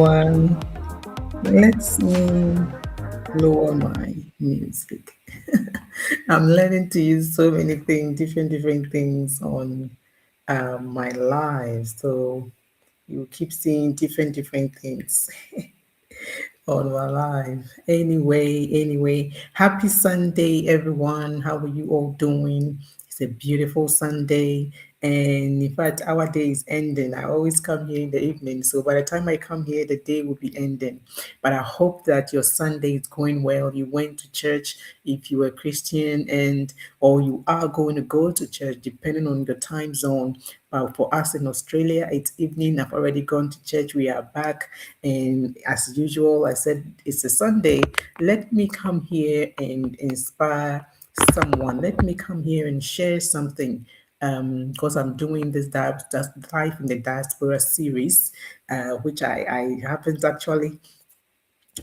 everyone. Let me lower my music. I'm learning to use so many things, different things on my live. So you keep seeing different things on my live. Anyway, happy Sunday, everyone. How are you all doing? It's a beautiful Sunday. And in fact, our day is ending. I always come here in the evening. So by the time I come here, the day will be ending. But I hope that your Sunday is going well. You went to church if you were Christian and or you are going to go to church, depending on the time zone. For us in Australia, it's evening. I've already gone to church. We are back. And as usual, I said it's a Sunday. Let me come here and inspire someone. Let me come here and share something because I'm doing this life in the diaspora series, which I haven't actually.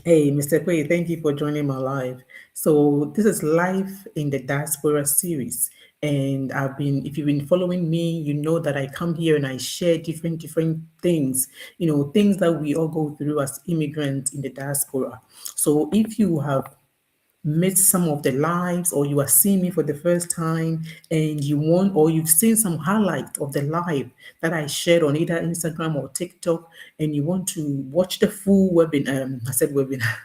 Hey, Mr. Quay, thank you for joining my live. So this is Life in the Diaspora series. And if you've been following me, you know that I come here and I share different things, things that we all go through as immigrants in the diaspora. So if you have met some of the lives or you are seeing me for the first time and you want or you've seen some highlight of the live that I shared on either Instagram or TikTok and you want to watch the full webinar, I said webinar,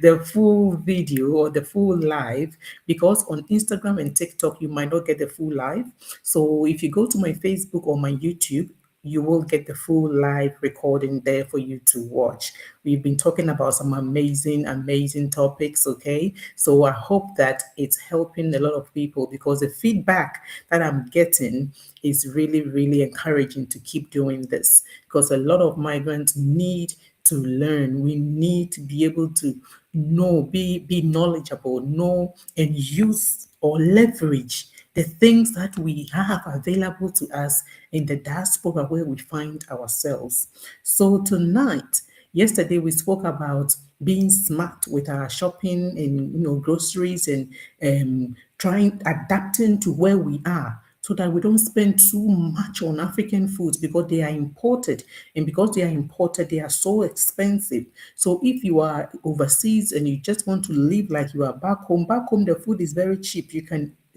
the full video or the full live, because on Instagram and TikTok you might not get the full live. So if you go to my Facebook or my YouTube, you will get the full live recording there for you to watch. We've been talking about some amazing topics, okay? So I hope that it's helping a lot of people because the feedback that I'm getting is really encouraging to keep doing this because a lot of migrants need to learn. We need to be able to know, be knowledgeable, know and use or leverage the things that we have available to us in the diaspora where we find ourselves. So tonight, yesterday we spoke about being smart with our shopping and groceries and trying adapting to where we are so that we don't spend too much on African foods because they are imported. And because they are imported, they are so expensive. So if you are overseas and you just want to live like you are back home the food is very cheap.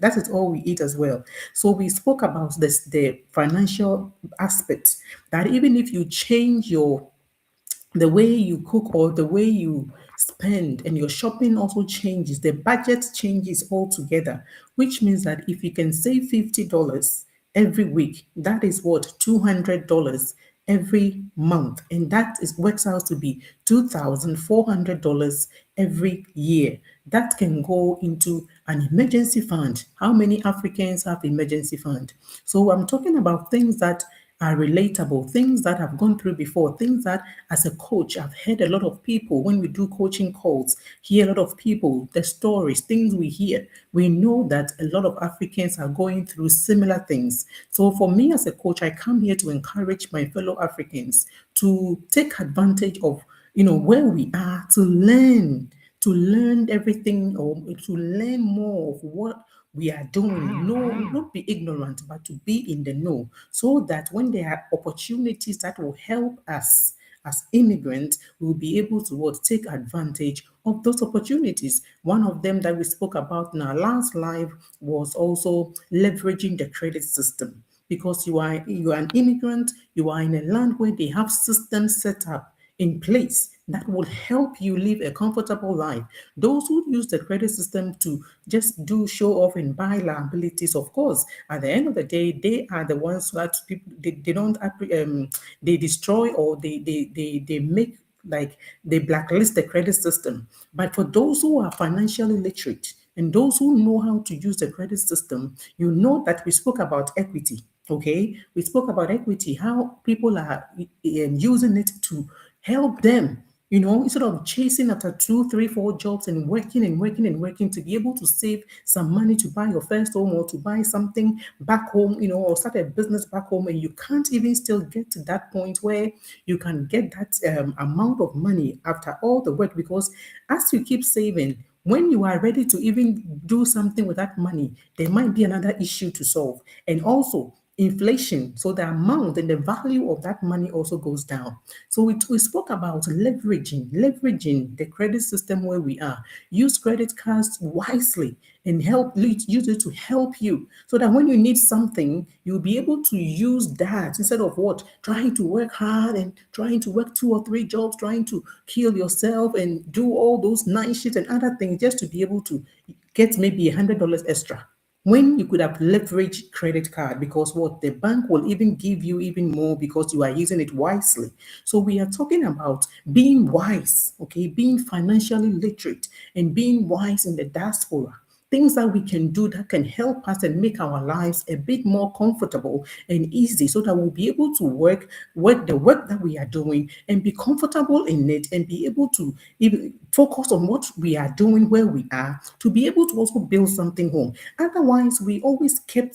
That is all we eat as well. So we spoke about the financial aspect that even if you change the way you cook or the way you spend and your shopping also changes, the budget changes altogether, which means that if you can save $50 every week, that is what $200 every month, and that is works out to be $2,400 every year. That can go into an emergency fund. How many Africans have emergency fund? So I'm talking about things that are relatable, things that I've gone through before, things that as a coach, I've heard a lot of people when we do coaching calls, hear a lot of people, the stories, things we hear. We know that a lot of Africans are going through similar things. So for me as a coach, I come here to encourage my fellow Africans to take advantage of, where we are to learn everything or to learn more of what we are doing. No, not be ignorant, but to be in the know so that when there are opportunities that will help us as immigrants, we'll be able to take advantage of those opportunities. One of them that we spoke about in our last live was also leveraging the credit system because you are an immigrant, you are in a land where they have systems set up in place that will help you live a comfortable life. Those who use the credit system to just do show off and buy liabilities, of course, at the end of the day, they are the ones that people they don't they destroy or they make like they blacklist the credit system. But for those who are financially literate and those who know how to use the credit system, you know that we spoke about equity. Okay, we spoke about equity, how people are using it to help them, instead of chasing after two, three, four jobs and working to be able to save some money to buy your first home or to buy something back home, or start a business back home, and you can't even still get to that point where you can get that amount of money after all the work, because as you keep saving, when you are ready to even do something with that money, there might be another issue to solve. And also, inflation. So the amount and the value of that money also goes down. So we spoke about leveraging the credit system where we are. Use credit cards wisely and use it to help you so that when you need something, you'll be able to use that instead of what? Trying to work hard and trying to work two or three jobs, trying to kill yourself and do all those night shifts and other things just to be able to get maybe $100 extra when you could have leveraged credit card, because what the bank will even give you even more because you are using it wisely. So we are talking about being wise, okay, being financially literate and being wise in the diaspora. Things that we can do that can help us and make our lives a bit more comfortable and easy so that we'll be able to work the work that we are doing and be comfortable in it and be able to even focus on what we are doing where we are to be able to also build something home. Otherwise, we always keep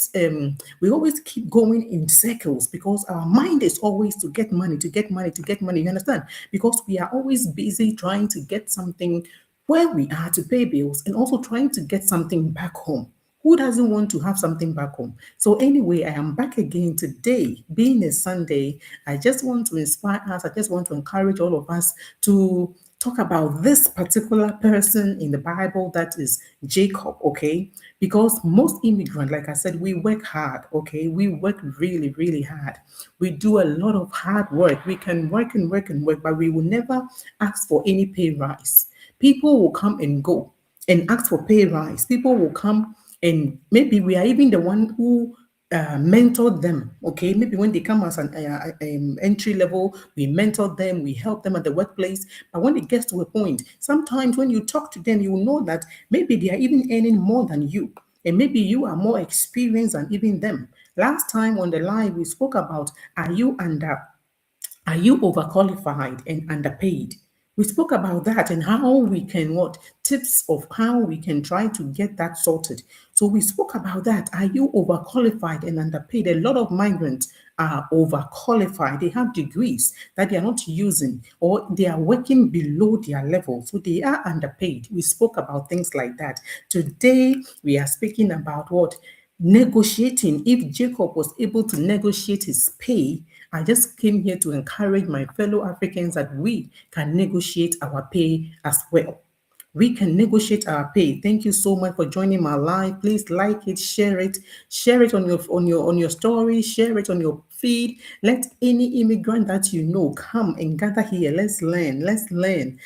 going in circles because our mind is always to get money, to get money, to get money. You understand? Because we are always busy trying to get something where we are to pay bills and also trying to get something back home. Who doesn't want to have something back home? So, anyway, I am back again today. Being a Sunday, I just want to inspire us. I just want to encourage all of us to talk about this particular person in the Bible, that is Jacob, okay? Because most immigrants, like I said, we work hard, okay? We work really, really hard. We do a lot of hard work. We can work and work and work, but we will never ask for any pay rise. People will come and go and ask for pay rise. People will come and maybe we are even the one who mentored them. Okay, maybe when they come as an entry level, we mentor them, we help them at the workplace. But when it gets to a point, sometimes when you talk to them, you will know that maybe they are even earning more than you, and maybe you are more experienced than even them. Last time on the live, we spoke about are you overqualified and underpaid? We spoke about that and how we can what tips of how we can try to get that sorted. So we spoke about that. Are you overqualified and underpaid? A lot of migrants are overqualified. They have degrees that they are not using or they are working below their level. So they are underpaid. We spoke about things like that. Today we are speaking about what? Negotiating. If Jacob was able to negotiate his pay, I just came here to encourage my fellow Africans that we can negotiate our pay as well. We can negotiate our pay. Thank you so much for joining my live. Please like it, share it on your story, share it on your feed. Let any immigrant that you know come and gather here. Let's learn. Let's learn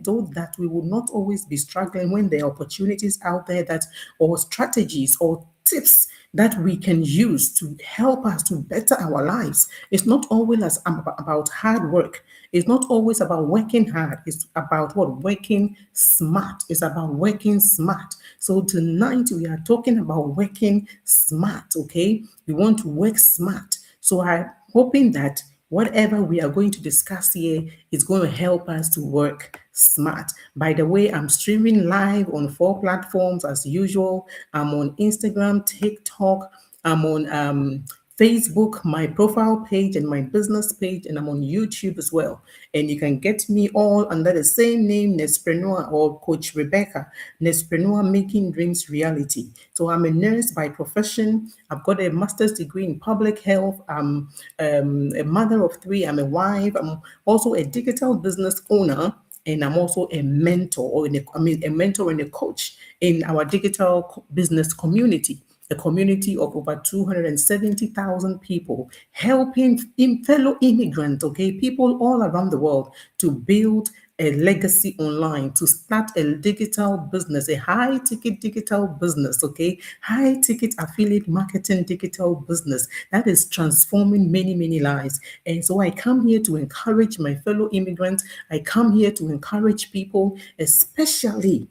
so that we will not always be struggling when there are opportunities out there that or strategies or tips that we can use to help us to better our lives. It's not always about hard work. It's not always about working hard. It's about what? Working smart. It's about working smart. So tonight we are talking about working smart, okay? We want to work smart. So I'm hoping that whatever we are going to discuss here is going to help us to work smart. By the way, I'm streaming live on 4 platforms as usual. I'm on Instagram, TikTok, I'm on Facebook, my profile page and my business page, and I'm on YouTube as well. And you can get me all under the same name, Nespreneur or Coach Rebecca, Nespreneur Making Dreams Reality. So I'm a nurse by profession. I've got a master's degree in public health. I'm a mother of 3. I'm a wife. I'm also a digital business owner. And I'm also a mentor, a mentor and a coach in our digital business community, a community of over 270,000 people, helping fellow immigrants, okay, people all around the world to build a legacy online, to start a digital business, a high ticket digital business, okay, high ticket affiliate marketing digital business that is transforming many, many lives. And so I come here to encourage my fellow immigrants. I come here to encourage people, especially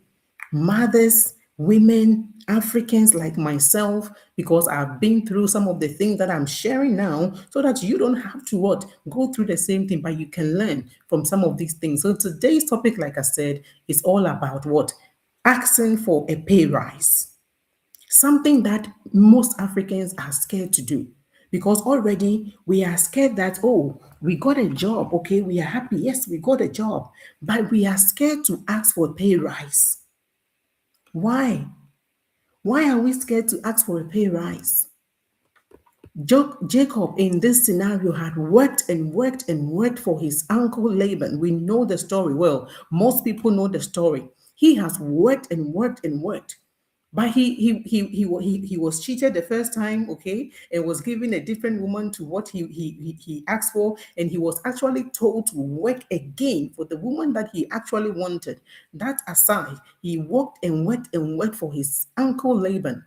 mothers, women, Africans like myself, because I've been through some of the things that I'm sharing now, so that you don't have to what go through the same thing, but you can learn from some of these things. So today's topic, like I said, is all about what? Asking for a pay rise. Something that most Africans are scared to do. Because already we are scared that, oh, we got a job, okay, we are happy, yes, we got a job, but we are scared to ask for a pay rise. Why? Why are we scared to ask for a pay rise? Jacob in this scenario had worked and worked and worked for his uncle Laban. We know the story well. Most people know the story. He has worked and worked and worked. But he was cheated the first time, okay, and was given a different woman to what he asked for, and he was actually told to work again for the woman that he actually wanted. That aside, he worked and worked and worked for his uncle Laban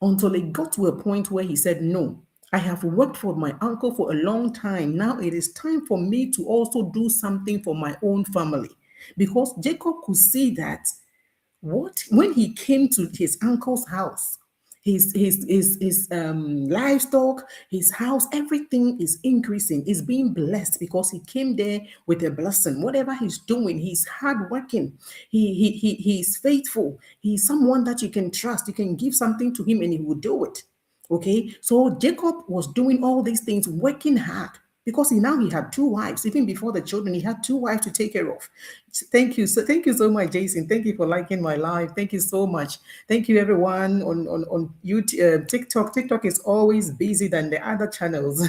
until it got to a point where he said, no, I have worked for my uncle for a long time. Now it is time for me to also do something for my own family. Because Jacob could see that what when he came to his uncle's house, his livestock, his house, everything is increasing, is being blessed because he came there with a blessing. Whatever he's doing, he's hardworking, he's faithful, he's someone that you can trust. You can give something to him and he will do it. Okay, so Jacob was doing all these things, working hard because he had two wives. Even before the children, he had two wives to take care of. Thank you so much, Jason. Thank you for liking my live. Thank you so much. Thank you, everyone on YouTube, TikTok. TikTok is always busy than the other channels.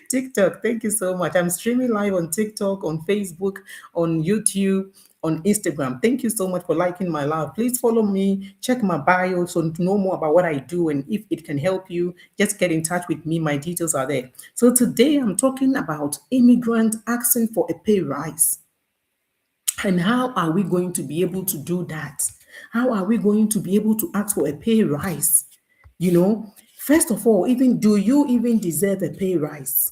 TikTok. Thank you so much. I'm streaming live on TikTok, on Facebook, on YouTube, on Instagram. Thank you so much for liking my live. Please follow me, check my bio so to know more about what I do, and if it can help you, just get in touch with me. My details are there. So today I'm talking about immigrant asking for a pay rise. And how are we going to be able to do that? How are we going to be able to ask for a pay rise? First of all, even do you even deserve a pay rise?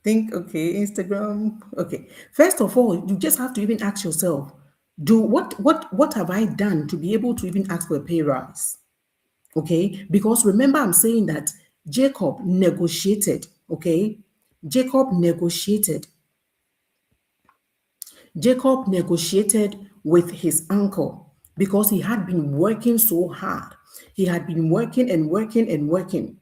Think, okay, Instagram. Okay. First of all, you just have to even ask yourself, do what have I done to be able to even ask for a pay rise? Okay? Because remember, I'm saying that Jacob negotiated, okay? Jacob negotiated. Jacob negotiated with his uncle because he had been working so hard. He had been working and working and working.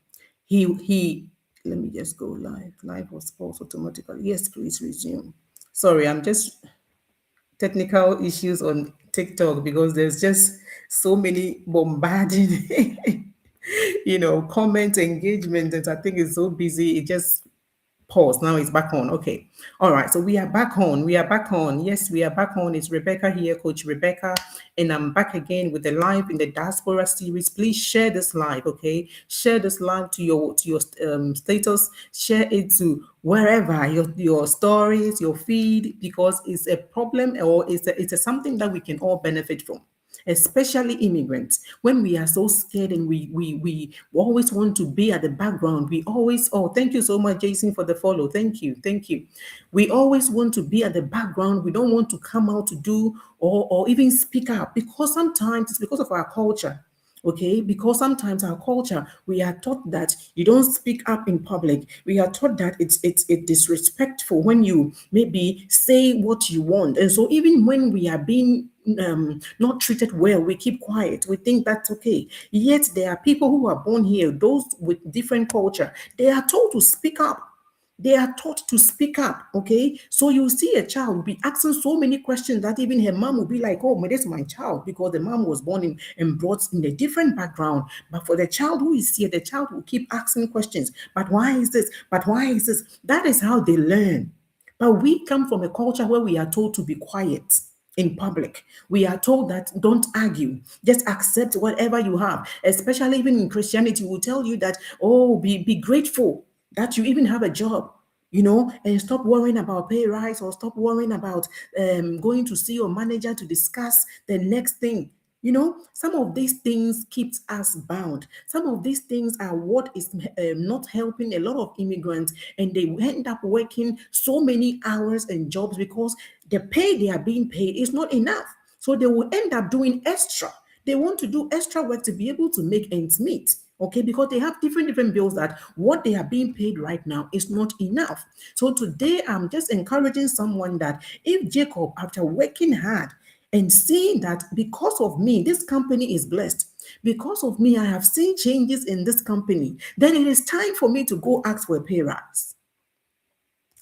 He let me just go live. Live was paused automatically. Yes, please resume. Sorry, I'm just technical issues on TikTok because there's just so many bombarding comment engagement, and I think it's so busy. It just pause. Now it's back on. Okay. All right. So we are back on. We are back on. Yes, we are back on. It's Rebecca here, Coach Rebecca. And I'm back again with the live in the diaspora series. Please share this live. Okay. Share this live to your status. Share it to wherever your stories, your feed, because it's a problem, or it's a something that we can all benefit from, especially immigrants. When we are so scared and we always want to be at the background, we always, oh, thank you so much, Jason, for the follow. Thank you. We always want to be at the background. We don't want to come out to do or even speak up, because sometimes it's because of our culture. Okay, because sometimes our culture, we are taught that you don't speak up in public. We are taught that it's disrespectful when you maybe say what you want. And so even when we are being not treated well, we keep quiet. We think that's okay. Yet there are people who are born here, those with different culture. They are told to speak up. They are taught to speak up, okay? So you see a child be asking so many questions that even her mom will be like, oh, this is my child, because the mom was born in and brought in a different background. But for the child who is here, the child will keep asking questions. But why is this? But why is this? That is how they learn. But we come from a culture where we are told to be quiet in public. We are told that don't argue, just accept whatever you have. Especially even in Christianity, will tell you that, oh, be grateful that you even have a job, and stop worrying about pay rise, or stop worrying about going to see your manager to discuss the next thing. Some of these things keeps us bound. Some of these things are what is not helping a lot of immigrants, and they end up working so many hours and jobs because the pay they are being paid is not enough. So they will end up doing extra. They want to do extra work to be able to make ends meet. Okay, because they have different bills that what they are being paid right now is not enough. So today I'm just encouraging someone that if Jacob, after working hard and seeing that because of me, this company is blessed, because of me, I have seen changes in this company, then it is time for me to go ask for a pay rise.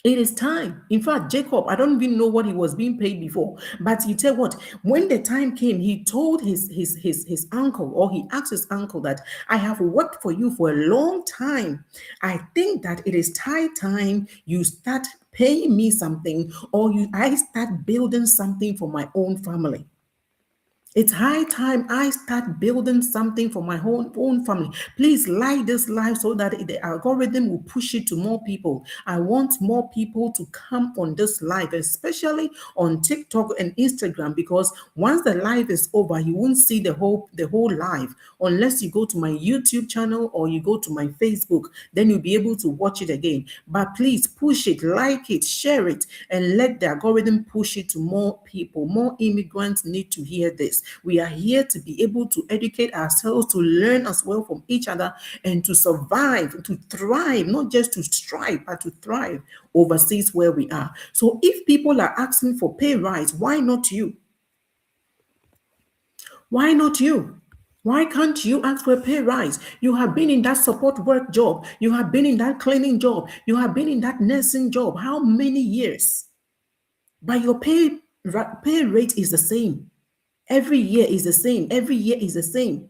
It is time. In fact, Jacob, I don't even know what he was being paid before. But you tell what, when the time came, he told his uncle, or he asked his uncle that I have worked for you for a long time. I think that it is time you start paying me something, or I start building something for my own family. It's high time I start building something for my own family. Please like this live so that the algorithm will push it to more people. I want more people to come on this live, especially on TikTok and Instagram, because once the live is over, you won't see the whole live unless you go to my YouTube channel or you go to my Facebook. Then you'll be able to watch it again. But please push it, like it, share it, and let the algorithm push it to more people. More immigrants need to hear this. We are here to be able to educate ourselves, to learn as well from each other, and to survive, to thrive, not just to strive, but to thrive overseas where we are. So if people are asking for pay rise, why not you? Why not you? Why can't you ask for a pay rise? You have been in that support work job. You have been in that cleaning job. You have been in that nursing job. How many years? But your pay rate is the same. Every year is the same. Every year is the same.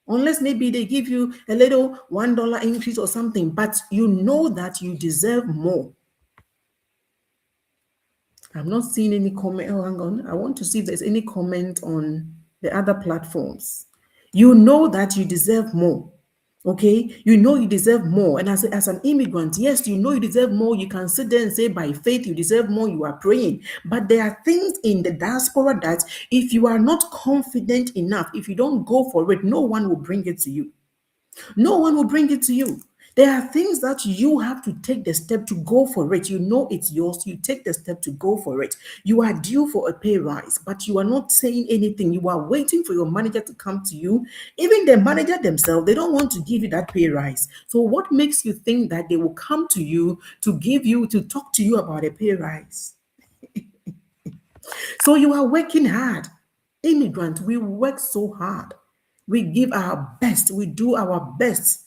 Unless maybe they give you a little $1 increase or something, but you know that you deserve more. I'm not seeing any comment. Oh, hang on. I want to see if there's any comment on the other platforms. You know that you deserve more. Okay, you know you deserve more. And as an immigrant, yes, you know you deserve more. You can sit there and say, by faith, you deserve more. You are praying. But there are things in the diaspora that if you are not confident enough, if you don't go for it, no one will bring it to you. No one will bring it to you. There are things that you have to take the step to go for it. You know it's yours. You take the step to go for it. You are due for a pay rise, but you are not saying anything. You are waiting for your manager to come to you. Even the manager themselves, they don't want to give you that pay rise. So what makes you think that they will come to you to give you, to talk to you about a pay rise? So you are working hard. Immigrant, we work so hard. We give our best. We do our best.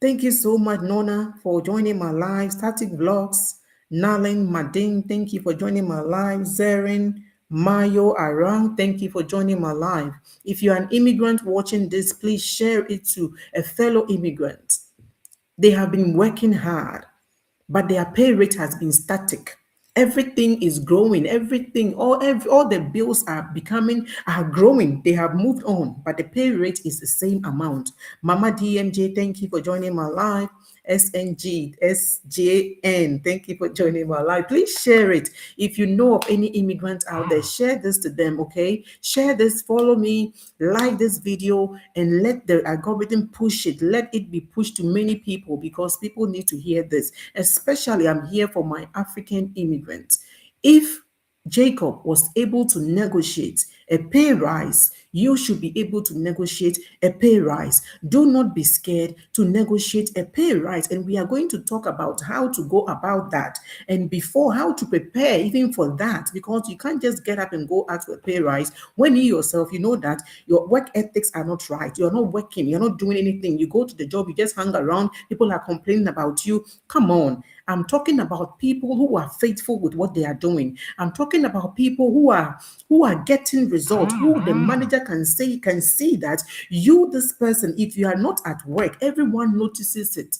Thank you so much, Nona, for joining my live. Static Vlogs, Nalin, Madin, thank you for joining my live. Zerin, Mayo, Arang, thank you for joining my live. If you're an immigrant watching this, please share it to a fellow immigrant. They have been working hard, but their pay rate has been static. Everything is growing. Everything, all the bills are growing. They have moved on, but the pay rate is the same amount. Mama DMJ, thank you for joining my live. SNG, SJN, thank you for joining my live. Please share it. If you know of any immigrants out there, share this to them, okay? Share this, follow me, like this video, and let the algorithm push it. Let it be pushed to many people because people need to hear this. Especially, I'm here for my African immigrants. If Jacob was able to negotiate a pay rise, you should be able to negotiate a pay rise. Do not be scared to negotiate a pay rise. And we are going to talk about how to go about that. And before, how to prepare even for that, because you can't just get up and go ask for a pay rise when you yourself, you know that your work ethics are not right. You're not working, you're not doing anything. You go to the job, you just hang around, people are complaining about you. Come on. I'm talking about people who are faithful with what they are doing. I'm talking about people who are getting results, who the manager can see that you, this person, if you are not at work, everyone notices it.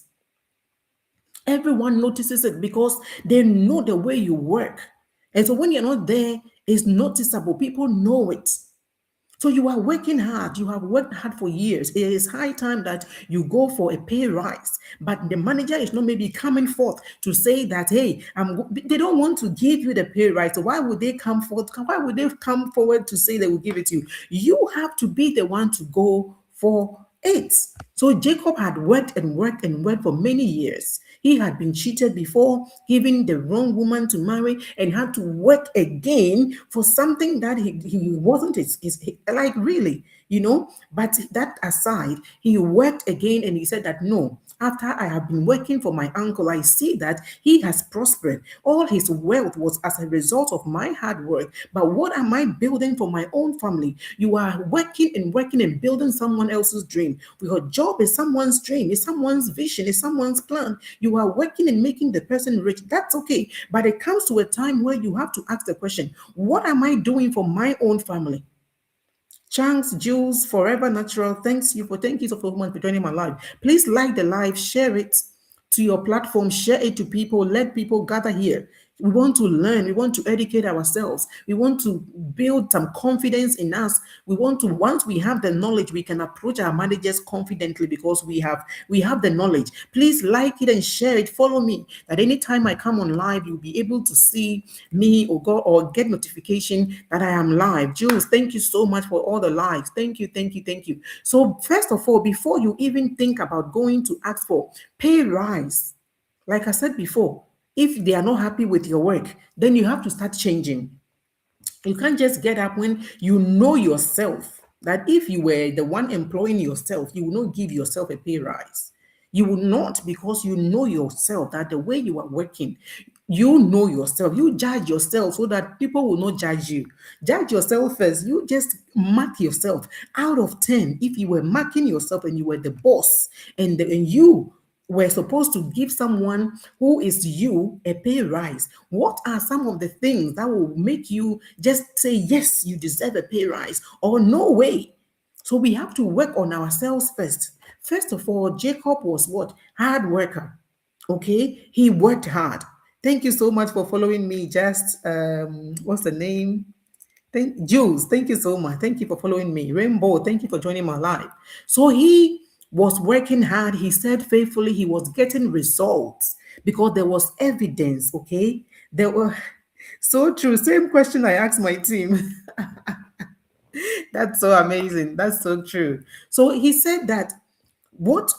Everyone notices it because they know the way you work. And so when you're not there, it's noticeable. People know it. So you are working hard. You have worked hard for years. It is high time that you go for a pay rise. But the manager is not maybe coming forth to say that, hey, they don't want to give you the pay rise. So why would they come forth? Why would they come forward to say they will give it to you? You have to be the one to go for it. So Jacob had worked and worked and worked for many years. He had been cheated before, given the wrong woman to marry, and had to work again for something that he wasn't like really, you know. But that aside, he worked again and he said that no, After I have been working for my uncle, I see that he has prospered. All his wealth was as a result of my hard work. But what am I building for my own family? You are working and building someone else's dream. Your job is someone's dream, is someone's vision, is someone's plan. You are working and making the person rich. That's okay. But it comes to a time where you have to ask the question, what am I doing for my own family? Chunks, Jules, Forever Natural. Thank you so much for joining my live. Please like the live, share it to your platform, share it to people, let people gather here. We want to learn, we want to educate ourselves, we want to build some confidence in us. We want to, once we have the knowledge, we can approach our managers confidently because we have the knowledge. Please like it and share it. Follow me. That anytime I come on live, you'll be able to see me or go or get notification that I am live. Jules, thank you so much for all the likes. Thank you, thank you, thank you. So first of all, before you even think about going to ask for pay rise, like I said before, if they are not happy with your work, then you have to start changing. You can't just get up when you know yourself that if you were the one employing yourself, you will not give yourself a pay rise. You will not, because you know yourself that the way you are working, you know yourself. You judge yourself so that people will not judge you. Judge yourself first. You just mark yourself out of 10. If you were marking yourself and you were the boss, and you were supposed to give someone who is you a pay rise, what are some of the things that will make you just say, yes, you deserve a pay rise, or no way? So we have to work on ourselves first. First of all, Jacob was what? Hard worker. Okay, he worked hard. Thank you so much for following me. Just what's the name? Jules, thank you so much. Thank you for following me. Rainbow, thank you for joining my live. So he was working hard. He said faithfully he was getting results because there was evidence. Okay, there were so true. Same question I asked my team. That's so amazing. That's so true. So he said that what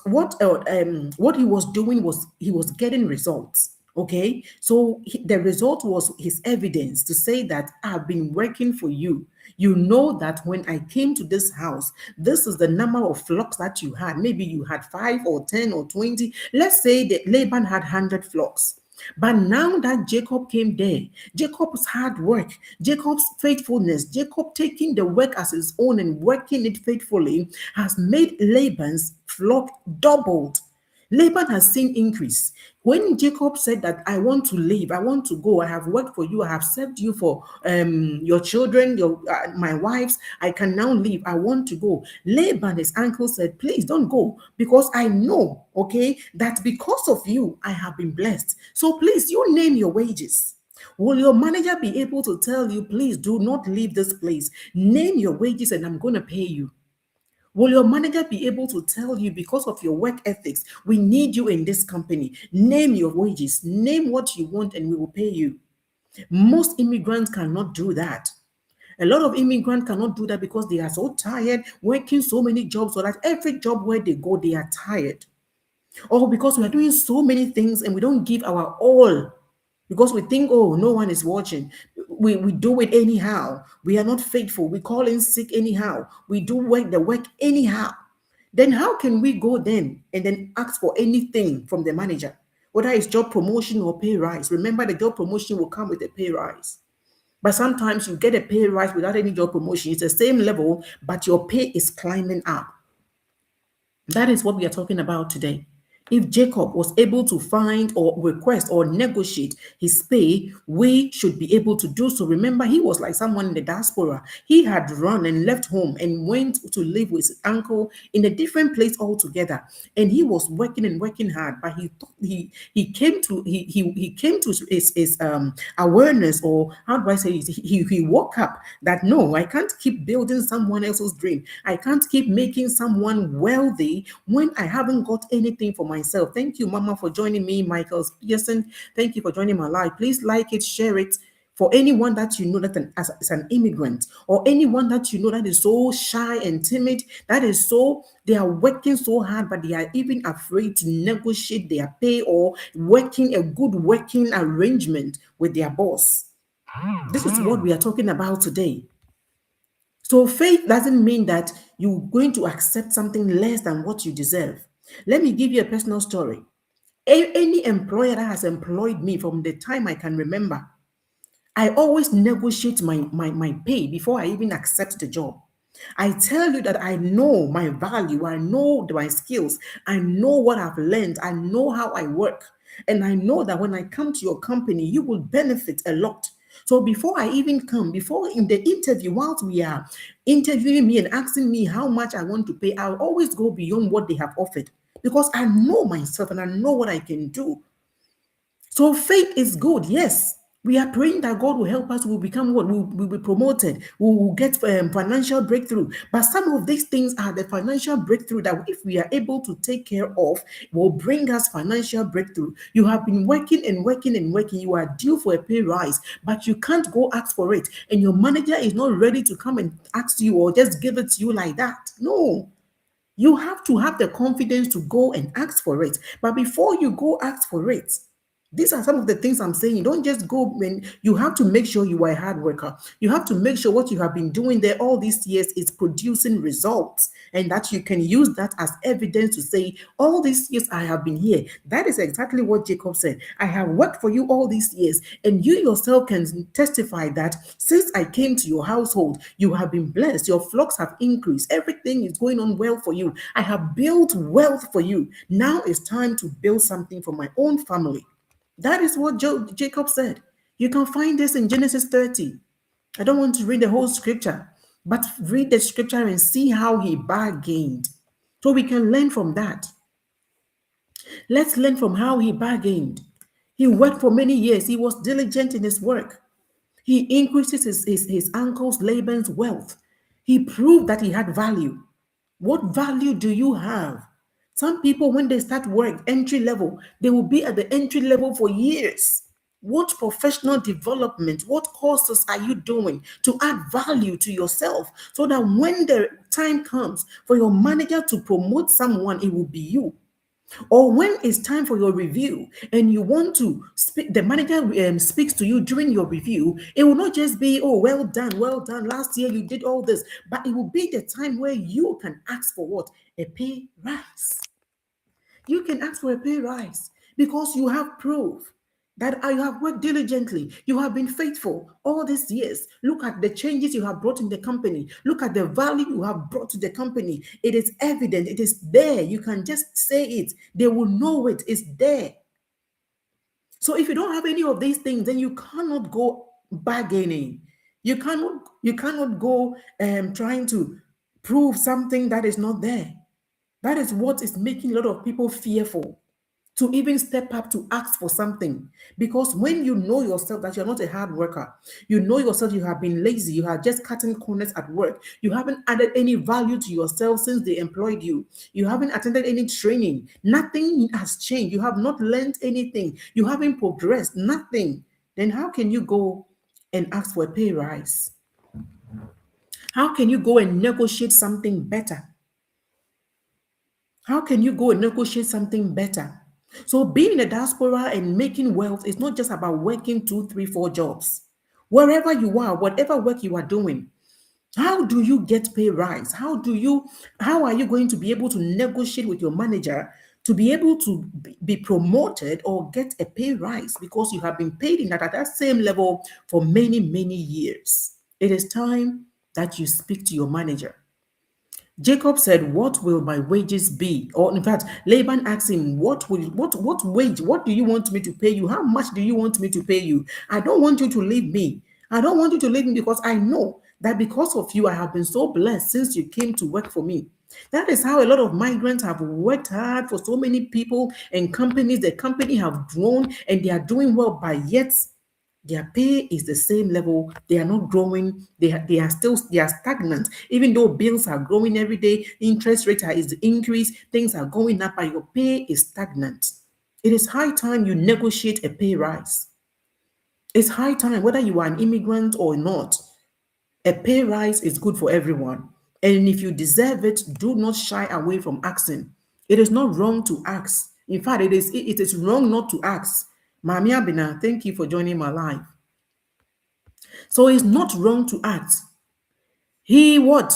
he was doing was he was getting results. Okay, so the result was his evidence to say that I've been working for you. You know that when I came to this house, this is the number of flocks that you had. Maybe you had 5 or 10 or 20. Let's say that Laban had 100 flocks. But now that Jacob came there, Jacob's hard work, Jacob's faithfulness, Jacob taking the work as his own and working it faithfully has made Laban's flock doubled. Laban has seen increase. When Jacob said that I want to leave, I want to go, I have worked for you, I have served you for your children, my wives, I can now leave, I want to go. Laban, his uncle, said, please don't go, because I know, okay, that because of you, I have been blessed. So please, you name your wages. Will your manager be able to tell you, please do not leave this place? Name your wages and I'm going to pay you. Will your manager be able to tell you, because of your work ethics, we need you in this company? Name your wages, name what you want, and we will pay you. Most immigrants cannot do that. A lot of immigrants cannot do that because they are so tired working so many jobs, so that every job where they go, they are tired. Or because we are doing so many things and we don't give our all because we think, oh, no one is watching. We do it anyhow. We are not faithful. We call in sick anyhow. We do the work anyhow. Then how can we go then and then ask for anything from the manager, whether it's job promotion or pay rise? Remember, the job promotion will come with a pay rise. But sometimes you get a pay rise without any job promotion. It's the same level, but your pay is climbing up. That is what we are talking about today. If Jacob was able to find or request or negotiate his pay, we should be able to do so. Remember, he was like someone in the diaspora. He had run and left home and went to live with his uncle in a different place altogether. And he was working and working hard, but he thought he came to he came to his awareness, or how do I say it? He woke up that no, I can't keep building someone else's dream. I can't keep making someone wealthy when I haven't got anything for myself. Thank you, Mama, for joining me. Michael Pearson, thank you for joining my live. Please like it, share it. For anyone that you know that is an immigrant, or anyone that you know that is so shy and timid, that is so, they are working so hard, but they are even afraid to negotiate their pay or working a good working arrangement with their boss. This is what we are talking about today. So faith doesn't mean that you're going to accept something less than what you deserve. Let me give you a personal story. Any employer that has employed me from the time I can remember, I always negotiate my pay before I even accept the job. I tell you that I know my value, I know my skills, I know what I've learned, I know how I work. And I know that when I come to your company, you will benefit a lot. So before I even come, before in the interview, whilst we are interviewing me and asking me how much I want to pay, I'll always go beyond what they have offered because I know myself and I know what I can do. So faith is good. Yes, we are praying that God will help us. We'll become what we'll be promoted. We will get financial breakthrough. But some of these things are the financial breakthrough that if we are able to take care of, will bring us financial breakthrough. You have been working and working and working. You are due for a pay rise, but you can't go ask for it, and your manager is not ready to come and ask you or just give it to you like that. No. You have to have the confidence to go and ask for it. But before you go ask for it, these are some of the things I'm saying. You don't just go when you have to make sure you are a hard worker. You have to make sure what you have been doing there all these years is producing results and that you can use that as evidence to say, all these years I have been here. That is exactly what Jacob said. I have worked for you all these years, and you yourself can testify that since I came to your household, you have been blessed. Your flocks have increased. Everything is going on well for you. I have built wealth for you. Now it's time to build something for my own family. That is what Jacob said. You can find this in Genesis 30. I don't want to read the whole scripture, but read the scripture and see how he bargained. So we can learn from that. Let's learn from how he bargained. He worked for many years. He was diligent in his work. He increases his uncle's Laban's wealth. He proved that he had value. What value do you have? Some people, when they start work, entry level, they will be at the entry level for years. What professional development, what courses are you doing to add value to yourself so that when the time comes for your manager to promote someone, it will be you? Or when it's time for your review and you want to speak, the manager speaks to you during your review, it will not just be, oh, well done, last year you did all this, but it will be the time where you can ask for what? A pay rise. You can ask for a pay rise because you have proof that you have worked diligently. You have been faithful all these years. Look at the changes you have brought in the company. Look at the value you have brought to the company. It is evident. It is there. You can just say it. They will know it. It's there. So if you don't have any of these things, then you cannot go bargaining. You cannot go trying to prove something that is not there. That is what is making a lot of people fearful to even step up to ask for something. Because when you know yourself that you're not a hard worker, you know yourself you have been lazy, you are just cutting corners at work, you haven't added any value to yourself since they employed you, you haven't attended any training, nothing has changed, you have not learned anything, you haven't progressed, nothing, then how can you go and ask for a pay rise? How can you go and negotiate something better? How can you go and negotiate something better? So, being in the diaspora and making wealth is not just about working two, three, four jobs. Wherever you are, whatever work you are doing, how do you get pay rise? How are you going to be able to negotiate with your manager to be able to be promoted or get a pay rise because you have been paid in that at that same level for many, many years? It is time that you speak to your manager. Jacob said, "What will my wages be?" Or in fact, Laban asked him, what wage? What do you want me to pay you? How much do you want me to pay you? I don't want you to leave me. I don't want you to leave me because I know that because of you, I have been so blessed since you came to work for me. That is how a lot of migrants have worked hard for so many people and companies. The company have grown and they are doing well, but yet their pay is the same level. They are not growing. They are stagnant. Even though bills are growing every day, interest rate is increased, things are going up, but your pay is stagnant. It is high time you negotiate a pay rise. It's high time, whether you are an immigrant or not. A pay rise is good for everyone. And if you deserve it, do not shy away from asking. It is not wrong to ask. In fact, it is wrong not to ask. Mami Abina, thank you for joining my live. So it's not wrong to ask. He what?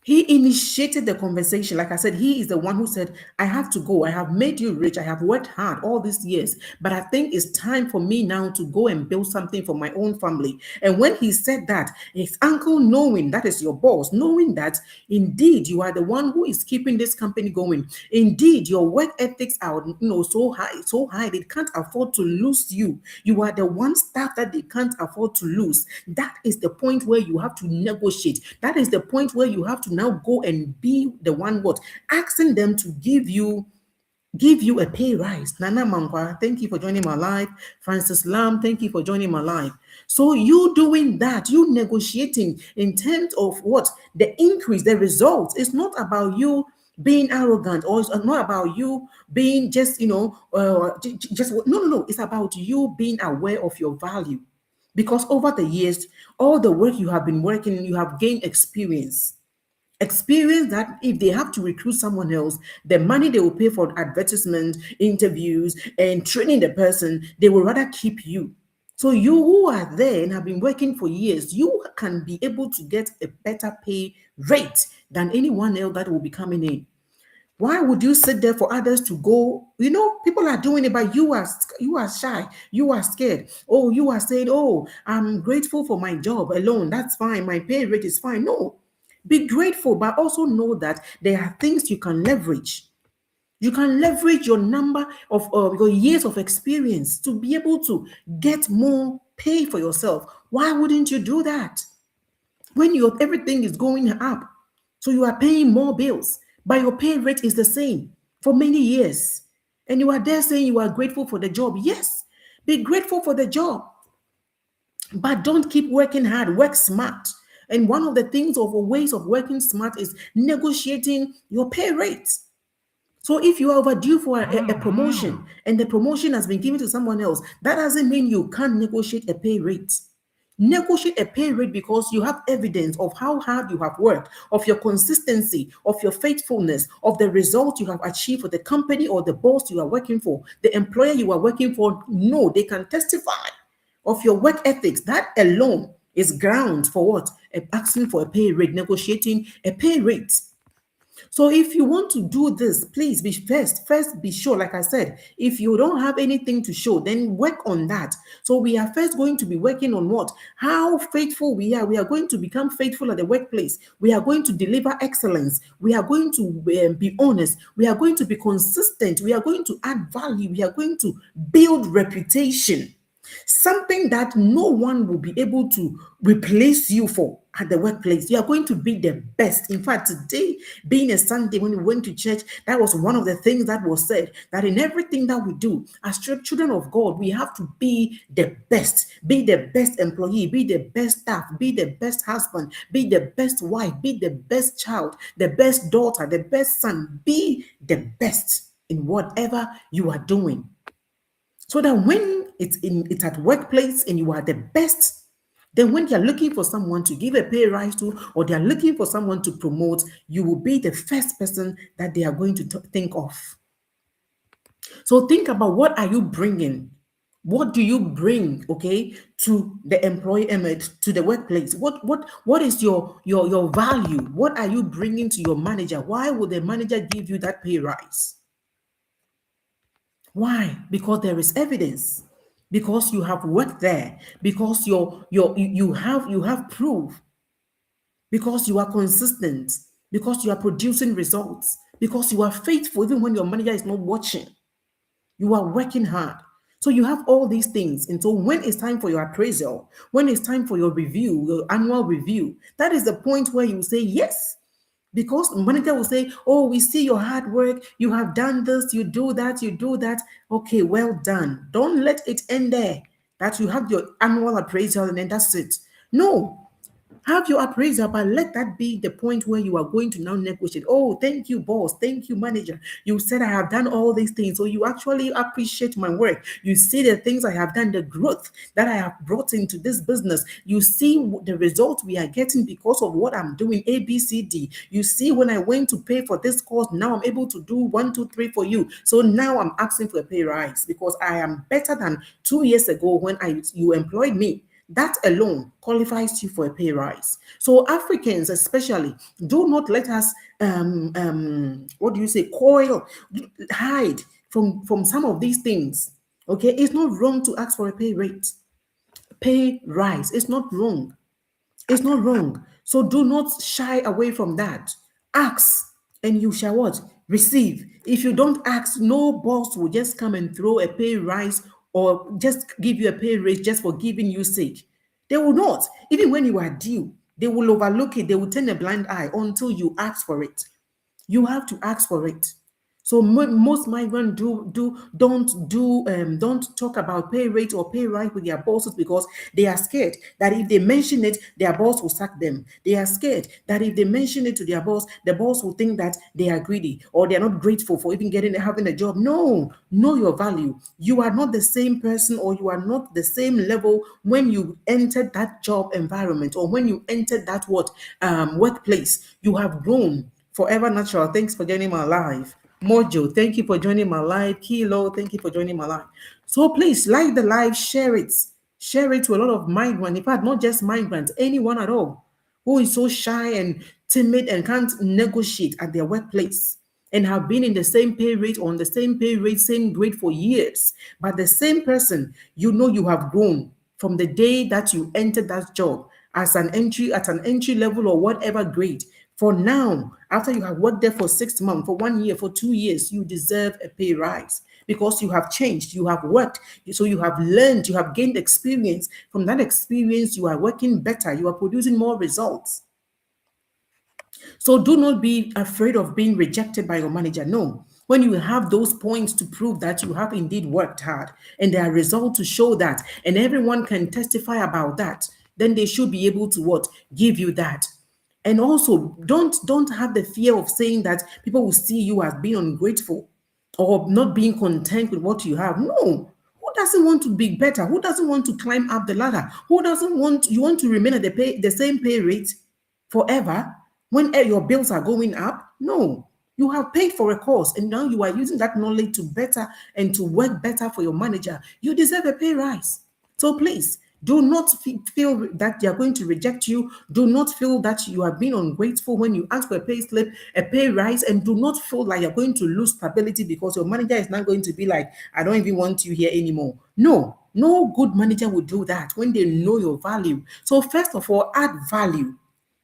He initiated the conversation. Like I said, he is the one who said, I have to go. I have made you rich. I have worked hard all these years. But I think it's time for me now to go and build something for my own family. And when he said that, his uncle, knowing that is your boss, knowing that indeed you are the one who is keeping this company going. Indeed, your work ethics are so high, they can't afford to lose you. You are the one staff that they can't afford to lose. That is the point where you have to negotiate. That is the point where you have to now go and be the one what asking them to give you a pay rise. Nana Mangwa, thank you for joining my live. Francis Lam, thank you for joining my live. So you doing that, you negotiating in terms of what the increase, the results. It's not about you being arrogant, or it's not about you being just just no. It's about you being aware of your value, because over the years, all the work you have been working, you have gained experience that if they have to recruit someone else, the money they will pay for advertisement, interviews, and training the person, they will rather keep you. So you who are there and have been working for years, you can be able to get a better pay rate than anyone else that will be coming in. Why would you sit there for others to go? People are doing it, but you are shy, you are scared. Oh, you are saying, oh, I'm grateful for my job alone. That's fine. My pay rate is fine. No, be grateful, but also know that there are things you can leverage. You can leverage your number of your years of experience to be able to get more pay for yourself. Why wouldn't you do that? When your everything is going up, so you are paying more bills, but your pay rate is the same for many years, and you are there saying you are grateful for the job. Yes, be grateful for the job, but don't keep working hard. Work smart. And one of the things of ways of working smart is negotiating your pay rate. So if you are overdue for a promotion and the promotion has been given to someone else, that doesn't mean you can't negotiate a pay rate. Negotiate a pay rate because you have evidence of how hard you have worked, of your consistency, of your faithfulness, of the result you have achieved for the company or the boss you are working for, the employer you are working for. No, they can testify of your work ethics. That alone is ground for what? Asking for a pay rate, negotiating a pay rate. So if you want to do this, please be first be sure, like I said, if you don't have anything to show, then work on that. So we are first going to be working on what? How faithful we are. We are going to become faithful at the workplace. We are going to deliver excellence. We are going to be honest. We are going to be consistent. We are going to add value. We are going to build reputation. Something that no one will be able to replace you for at the workplace. You are going to be the best. In fact, today, being a Sunday, when we went to church, that was one of the things that was said, that in everything that we do, as children of God, we have to be the best. Be the best employee, be the best staff, be the best husband, be the best wife, be the best child, the best daughter, the best son. Be the best in whatever you are doing. So that when it's at workplace and you are the best, then when they're looking for someone to give a pay rise to, or they're looking for someone to promote, you will be the first person that they are going to think of. So think about, what are you bringing? What do you bring, okay, to the employment, to the workplace? What is your value? What are you bringing to your manager? Why would the manager give you that pay rise? Why? Because there is evidence. Because you have worked there. Because you have proof. Because you are consistent. Because you are producing results. Because you are faithful even when your manager is not watching. You are working hard. So you have all these things. And so when it's time for your appraisal, when it's time for your review, your annual review, that is the point where you say yes. Because manager will say, oh, we see your hard work. You have done this, you do that, you do that. Okay, well done. Don't let it end there, that you have your annual appraisal and then that's it. No, have your appraisal, but let that be the point where you are going to now negotiate. Oh, thank you, boss. Thank you, manager. You said I have done all these things. So you actually appreciate my work. You see the things I have done, the growth that I have brought into this business. You see the results we are getting because of what I'm doing, A, B, C, D. You see, when I went to pay for this course, now I'm able to do 1, 2, 3 for you. So now I'm asking for a pay rise because I am better than 2 years ago when you employed me. That alone qualifies you for a pay rise. So Africans especially, do not let us what do you say, coil, hide from some of these things. Okay, it's not wrong to ask for a pay rate, pay rise. It's not wrong. It's not wrong. So do not shy away from that. Ask, and you shall what? Receive. If you don't ask, no boss will just come and throw a pay rise or just give you a pay raise just for giving you sake. They will not. Even when you are due, they will overlook it. They will turn a blind eye until you ask for it. You have to ask for it. So most migrants don't talk about pay rate or pay rise with their bosses because they are scared that if they mention it, their boss will sack them. They are scared that if they mention it to their boss, the boss will think that they are greedy or they are not grateful for even having a job. No, know your value. You are not the same person, or you are not the same level when you entered that job environment, or when you entered that workplace. You have grown. Forever Natural, thanks for joining my live. Mojo, thank you for joining my live. Kilo, thank you for joining my live. So please like the live, share it. Share it to a lot of migrants. In fact, not just migrants, anyone at all who is so shy and timid and can't negotiate at their workplace and have been in the same pay rate, on the same pay rate, same grade for years. But the same person, you have grown from the day that you entered that job as an entry level or whatever grade. For now, after you have worked there for 6 months, for 1 year, for 2 years, you deserve a pay rise because you have changed, you have worked, so you have learned, you have gained experience. From that experience, you are working better, you are producing more results. So do not be afraid of being rejected by your manager. No. When you have those points to prove that you have indeed worked hard and there are results to show that, and everyone can testify about that, then they should be able to what? Give you that. And also, don't have the fear of saying that people will see you as being ungrateful or not being content with what you have. No. Who doesn't want to be better? Who doesn't want to climb up the ladder? Who doesn't want you want to remain at the same pay rate forever when your bills are going up? No. You have paid for a course and now you are using that knowledge to better and to work better for your manager. You deserve a pay rise. So please do not feel that they are going to reject you. Do not feel that you are being ungrateful when you ask for a pay slip, a pay rise, and do not feel like you're going to lose stability because your manager is not going to be like, I don't even want you here anymore. No, no good manager would do that when they know your value. So first of all, add value.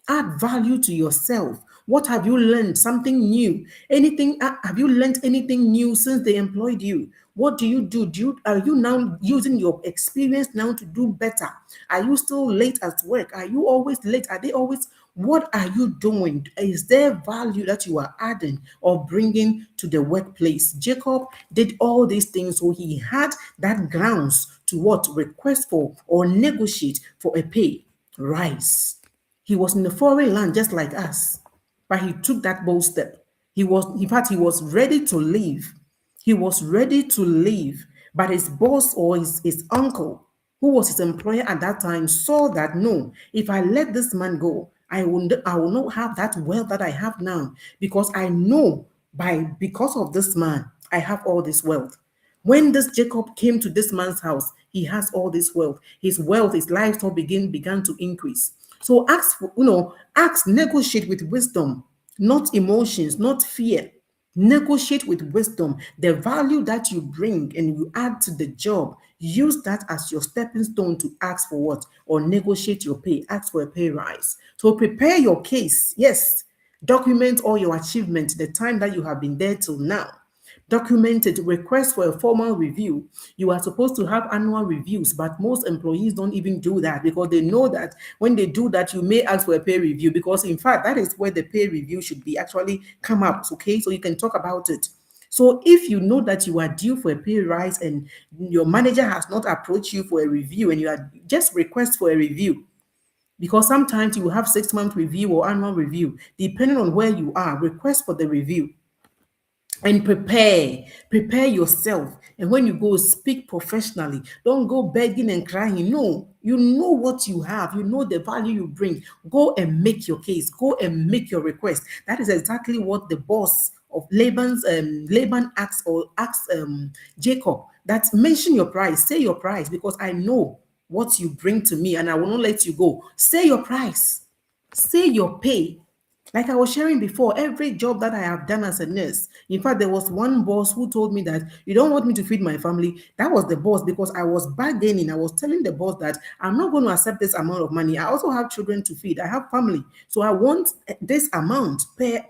Add value to yourself. What have you learned? Something new. Anything? Have you learned anything new since they employed you? What do you do? Are you now using your experience now to do better? Are you still late at work? Are you always late? Are they always? What are you doing? Is there value that you are adding or bringing to the workplace? Jacob did all these things, so he had that grounds to what? Request for or negotiate for a pay rise. He was in a foreign land just like us, but he took that bold step. In fact, he was ready to leave. He was ready to leave, but his boss or his uncle, who was his employer at that time, saw that no, if I let this man go, I will not have that wealth that I have now because I know because of this man, I have all this wealth. When this Jacob came to this man's house, he has all this wealth. His wealth, his livestock began to increase. So negotiate with wisdom, not emotions, not fear. Negotiate with wisdom. The value that you bring and you add to the job, use that as your stepping stone to ask for what? Or negotiate your pay, ask for a pay rise. So prepare your case. Yes, document all your achievements, the time that you have been there till now. Documented request for a formal review. You are supposed to have annual reviews, but most employees don't even do that because they know that when they do that, you may ask for a pay review because, in fact, that is where the pay review should be actually come up. Okay, so you can talk about it. So if you know that you are due for a pay rise and your manager has not approached you for a review and you are just request for a review, because sometimes you will have 6 month review or annual review, depending on where you are, request for the review and prepare yourself. And when you go, speak professionally. Don't go begging and crying. No, you know what you have, you know the value you bring. Go and make your case, go and make your request. That is exactly what the boss of Laban asked Jacob, that mention your price, say your price, because I know what you bring to me and I will not let you go. Say your price, say your pay. Like I was sharing before, every job that I have done as a nurse, in fact, there was one boss who told me that you don't want me to feed my family. That was the boss because I was bargaining. I was telling the boss that I'm not going to accept this amount of money. I also have children to feed. I have family, so I want this amount per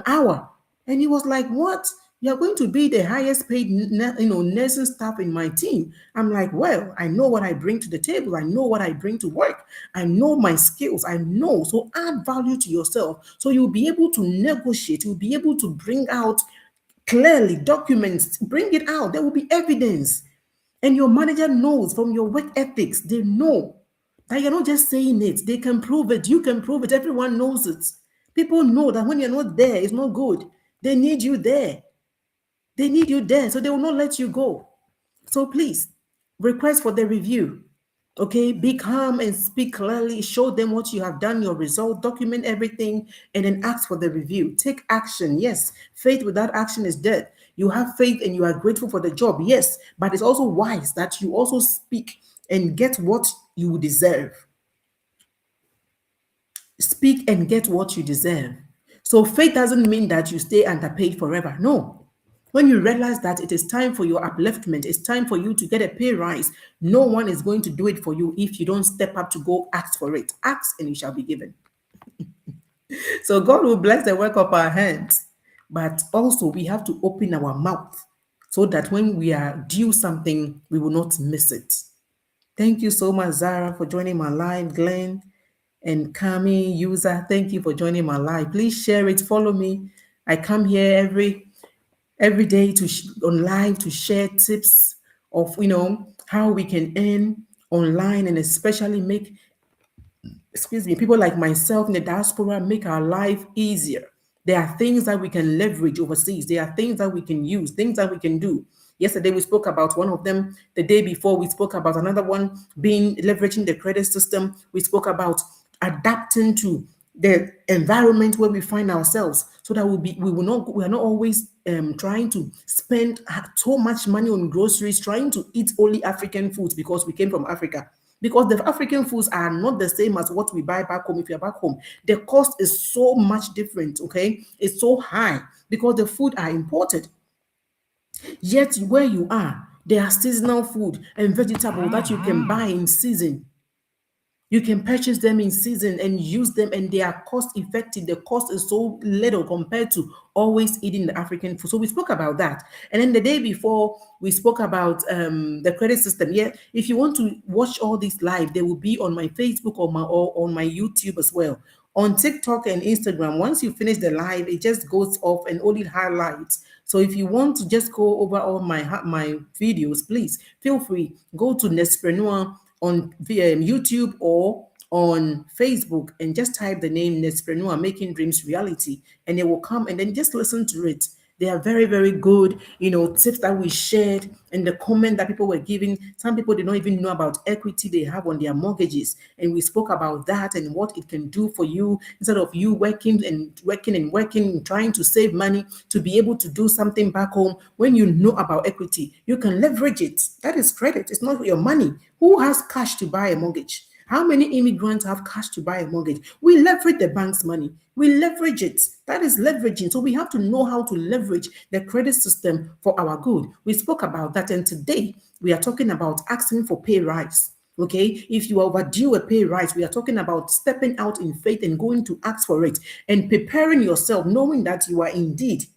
hour. And he was like, "What? You're going to be the highest paid, nursing staff in my team." I'm like, "Well, I know what I bring to the table. I know what I bring to work. I know my skills. I know. So add value to yourself. So you'll be able to negotiate. You'll be able to bring out clearly documents. Bring it out. There will be evidence. And your manager knows from your work ethics. They know that you're not just saying it. They can prove it. You can prove it. Everyone knows it. People know that when you're not there, it's not good. They need you there. They need you there, so they will not let you go. So please, request for the review. Okay, be calm and speak clearly. Show them what you have done, your result, document everything, and then ask for the review. Take action. Yes, faith without action is dead. You have faith and you are grateful for the job. Yes, but it's also wise that you also speak and get what you deserve. Speak and get what you deserve. So faith doesn't mean that you stay underpaid forever. No. When you realize that it is time for your upliftment, it's time for you to get a pay rise, no one is going to do it for you if you don't step up to go ask for it. Ask and you shall be given. So God will bless the work of our hands, but also we have to open our mouth so that when we are due something, we will not miss it. Thank you so much, Zara, for joining my live. Glenn and Kami, user, thank you for joining my live. Please share it, follow me. I come here every day to on live to share tips of how we can earn online and especially make people like myself in the diaspora make our life easier. There are things that we can leverage overseas. There are things that we can use, things that we can do. Yesterday we spoke about one of them. The day before we spoke about another one, being leveraging the credit system. We spoke about adapting to the environment where we find ourselves, so that we are not always trying to spend so much money on groceries, trying to eat only African foods because we came from Africa. Because the African foods are not the same as what we buy back home. If you're back home, the cost is so much different. Okay, it's so high because the food are imported. Yet where you are, there are seasonal food and vegetables that you can buy in season. You can purchase them in season and use them, and they are cost effective. The cost is so little compared to always eating the African food. So we spoke about that. And then the day before, we spoke about the credit system. Yeah, if you want to watch all this live, they will be on my Facebook or on my YouTube as well. On TikTok and Instagram, once you finish the live, it just goes off and only highlights. So if you want to just go over all my videos, please feel free. Go to Nespreneur on YouTube or on Facebook and just type the name Nespreneur Making Dreams Reality, and it will come, and then just listen to it. They are very, very good, tips that we shared and the comment that people were giving. Some people did not even know about equity they have on their mortgages. And we spoke about that and what it can do for you instead of you working and trying to save money to be able to do something back home. When you know about equity, you can leverage it. That is credit. It's not your money. Who has cash to buy a mortgage? How many immigrants have cash to buy a mortgage? We leverage the bank's money. We leverage it. That is leveraging. So we have to know how to leverage the credit system for our good. We spoke about that. And today we are talking about asking for pay rise. Okay, if you are overdue a pay rise, we are talking about stepping out in faith and going to ask for it and preparing yourself, knowing that you are indeed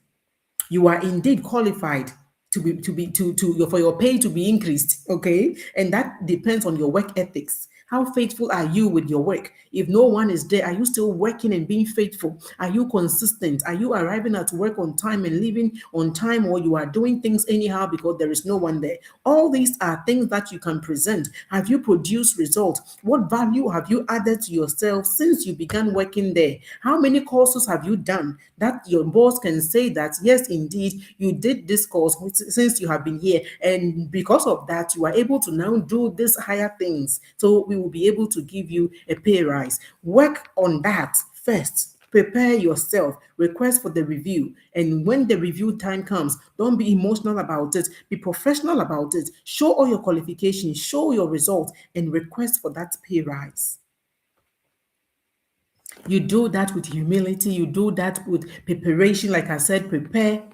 qualified for your pay to be increased. Okay, and that depends on your work ethics. How faithful are you with your work? If no one is there, are you still working and being faithful? Are you consistent? Are you arriving at work on time and leaving on time, or you are doing things anyhow because there is no one there? All these are things that you can present. Have you produced results? What value have you added to yourself since you began working there? How many courses have you done that your boss can say that, yes, indeed, you did this course since you have been here, and because of that, you are able to now do these higher things. So we will be able to give you a pay rise. Work on that first. Prepare yourself, request for the review. And when the review time comes, don't be emotional about it, be professional about it. Show all your qualifications, show your results, and request for that pay rise. You do that with humility, you do that with preparation. Like I said, prepare.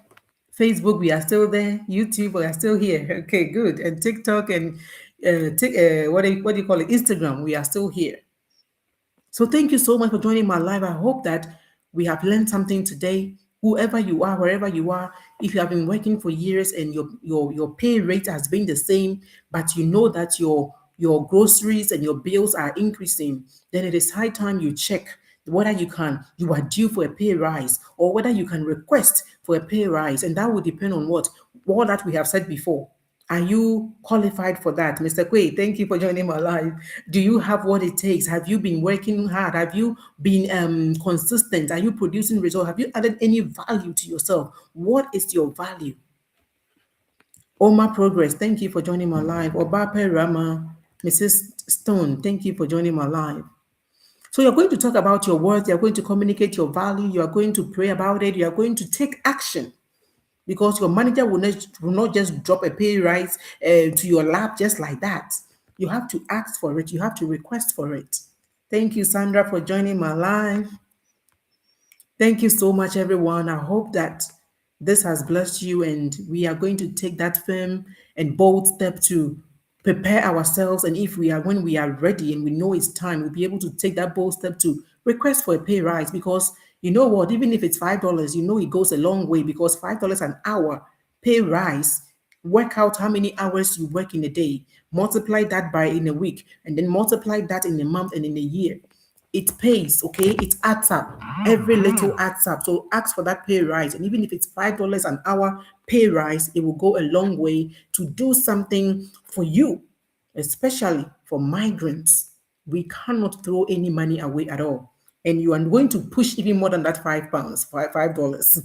Facebook, we are still there. YouTube, we are still here. Okay, good. And TikTok and what do you call it? Instagram, we are still here. So thank you so much for joining my live. I hope that we have learned something today. Whoever you are, wherever you are, if you have been working for years and your pay rate has been the same, but you know that your groceries and your bills are increasing, then it is high time you check whether you are due for a pay rise or whether you can request for a pay rise. And that will depend on what all that we have said before. Are you qualified for that? Mr. Quay, thank you for joining my live. Do you have what it takes? Have you been working hard? Have you been consistent? Are you producing results? Have you added any value to yourself? What is your value? Oma Progress, thank you for joining my live. Obape Rama, Mrs. Stone, thank you for joining my live. So you're going to talk about your worth, you're going to communicate your value, you are going to pray about it, you are going to take action, because your manager will not just drop a pay rise to your lap just like that. You have to ask for it. You have to request for it. Thank you, Sandra, for joining my live. Thank you so much, everyone. I hope that this has blessed you, and we are going to take that firm and bold step to prepare ourselves. And if we are, when we are ready and we know it's time, we'll be able to take that bold step to request for a pay rise. Because you know what, even if it's $5, you know it goes a long way, because $5 an hour pay rise. Work out how many hours you work in a day, multiply that by in a week, and then multiply that in a month and in a year. It pays, okay? It adds up. Every little adds up. So ask for that pay rise. And even if it's $5 an hour pay rise, it will go a long way to do something for you, especially for migrants. We cannot throw any money away at all. And you are going to push even more than that £5, $5.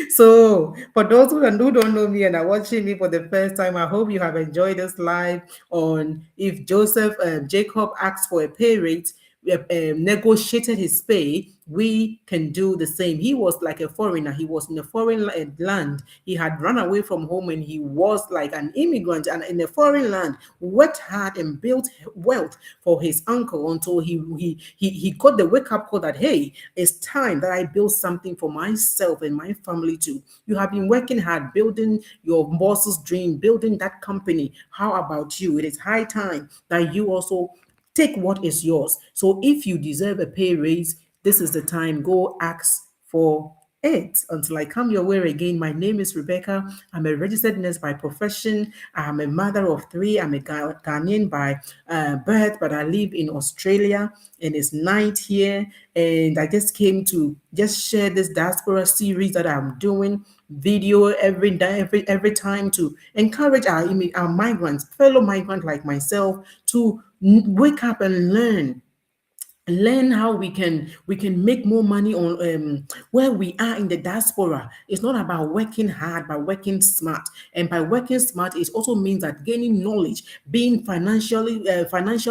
So, for those who don't know me and are watching me for the first time, I hope you have enjoyed this live on if Jacob asked for a pay rate, negotiated his pay, we can do the same. He was like a foreigner. He was in a foreign land. He had run away from home and he was like an immigrant and in a foreign land, worked hard and built wealth for his uncle until he got the wake up call that, hey, it's time that I build something for myself and my family too. You have been working hard, building your boss's dream, building that company. How about you? It is high time that you also take what is yours. So if you deserve a pay raise, this is the time. Go ask for it. Until I come your way again, my name is Rebecca. I'm a registered nurse by profession. I'm a mother of three. I'm a Ghanaian by birth, but I live in Australia and it's night here. And I just came to just share this diaspora series that I'm doing, video every day, every time, to encourage our migrants, fellow migrants like myself, to wake up and learn how we can make more money on where we are in the diaspora. It's not about working hard, but working smart. And by working smart, it also means that gaining knowledge, being financial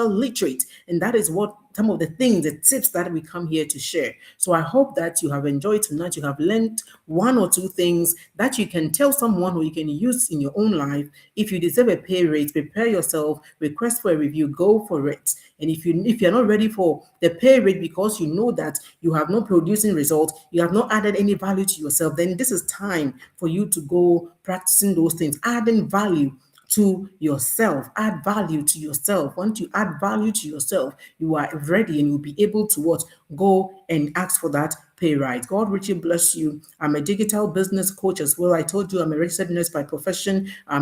literate, and that is what some of the things, the tips that we come here to share. So I hope that you have enjoyed tonight. You have learned one or two things that you can tell someone who you can use in your own life. If you deserve a pay rate, prepare yourself, request for a review, go for it. And if you're not ready for the pay rate because you know that you have not producing results, you have not added any value to yourself, then this is time for you to go practicing those things, adding value to yourself. Add value to yourself. Once you add value to yourself, you are ready and you'll be able to what? Go and ask for that pay rise. God richly bless you. I'm a digital business coach as well. I told you I'm a registered nurse by profession. I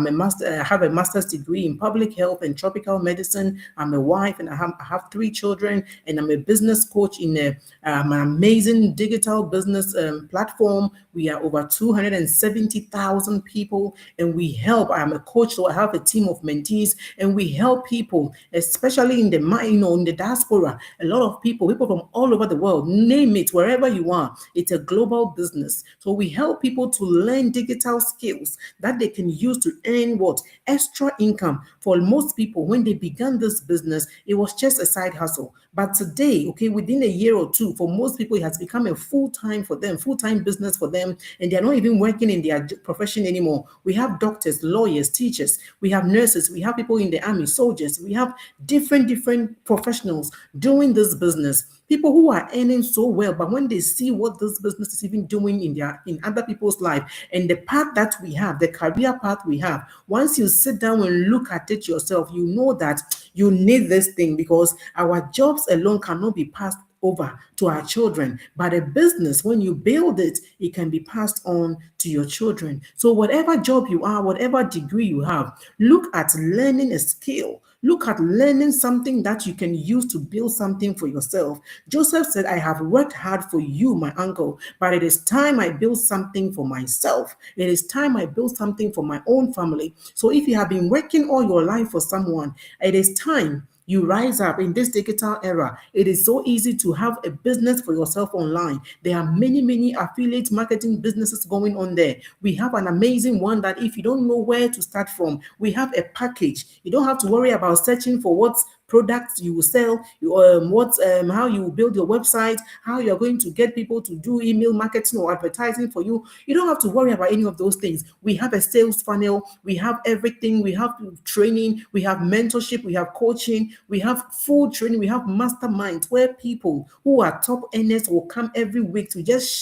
have a master's degree in public health and tropical medicine. I'm a wife and I have three children, and I'm a business coach in an amazing digital business platform. We are over 270,000 people and we help. I'm a coach, so I have a team of mentees and we help people, especially in the in the diaspora. A lot of people from all over the world, name it, wherever you you are, it's a global business. So we help people to learn digital skills that they can use to earn what? Extra income. For most people, when they began this business, it was just a side hustle. But today, okay, within a year or two, for most people, it has become a full-time for them, full-time business for them, and they're not even working in their profession anymore. We have doctors, lawyers, teachers, we have nurses, we have people in the army, soldiers, we have different professionals doing this business. People who are earning so well, but when they see what this business is even doing in other people's life and the path that we have, the career path we have, once you sit down and look at it yourself, you know that you need this thing, because our jobs alone cannot be passed over to our children. But a business, when you build it, it can be passed on to your children. So whatever job you are, whatever degree you have, look at learning a skill. Look at learning something that you can use to build something for yourself. Joseph said, I have worked hard for you, my uncle, but it is time I build something for myself. It is time I build something for my own family. So if you have been working all your life for someone, it is time you rise up in this digital era. It is so easy to have a business for yourself online. There are many affiliate marketing businesses going on there. We have an amazing one that if you don't know where to start from, we have a package. You don't have to worry about searching for what products you will sell, how you will build your website, how you're going to get people to do email marketing or advertising for you. You don't have to worry about any of those things. We have a sales funnel, we have everything, we have training, we have mentorship, we have coaching, we have full training, we have masterminds where people who are top earners will come every week to just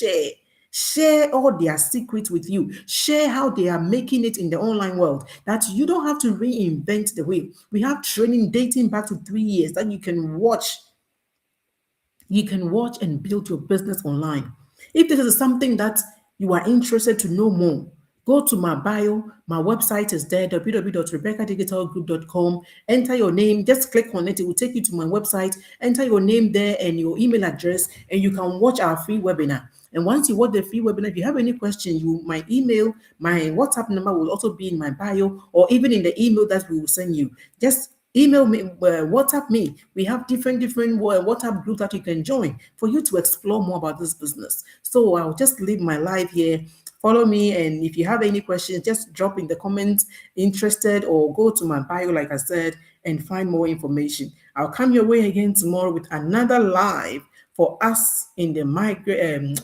share all their secrets with you, share how they are making it in the online world, that you don't have to reinvent the wheel. We have training dating back to 3 years that you can watch and build your business online. If this is something that you are interested to know more, go to my bio. My website is there, www.rebeccadigitalgroup.com. Enter your name, just click on it. It will take you to my website. Enter your name there and your email address, and you can watch our free webinar. And once you watch the free webinar, if you have any question, my email, my WhatsApp number will also be in my bio, or even in the email that we will send you. Just email me, WhatsApp me. We have different WhatsApp groups that you can join for you to explore more about this business. So I'll just leave my live here. Follow me, and if you have any questions, just drop in the comments, interested, or go to my bio, like I said, and find more information. I'll come your way again tomorrow with another live for us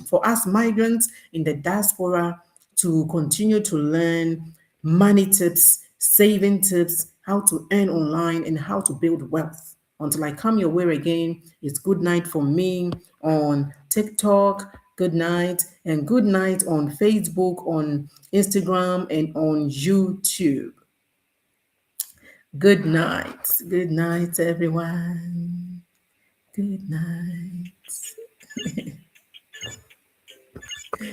for us migrants in the diaspora, to continue to learn money tips, saving tips, how to earn online, and how to build wealth. Until I come your way again, it's good night from me on TikTok. Good night, and good night on Facebook, on Instagram, and on YouTube. Good night. Good night, everyone. Good night.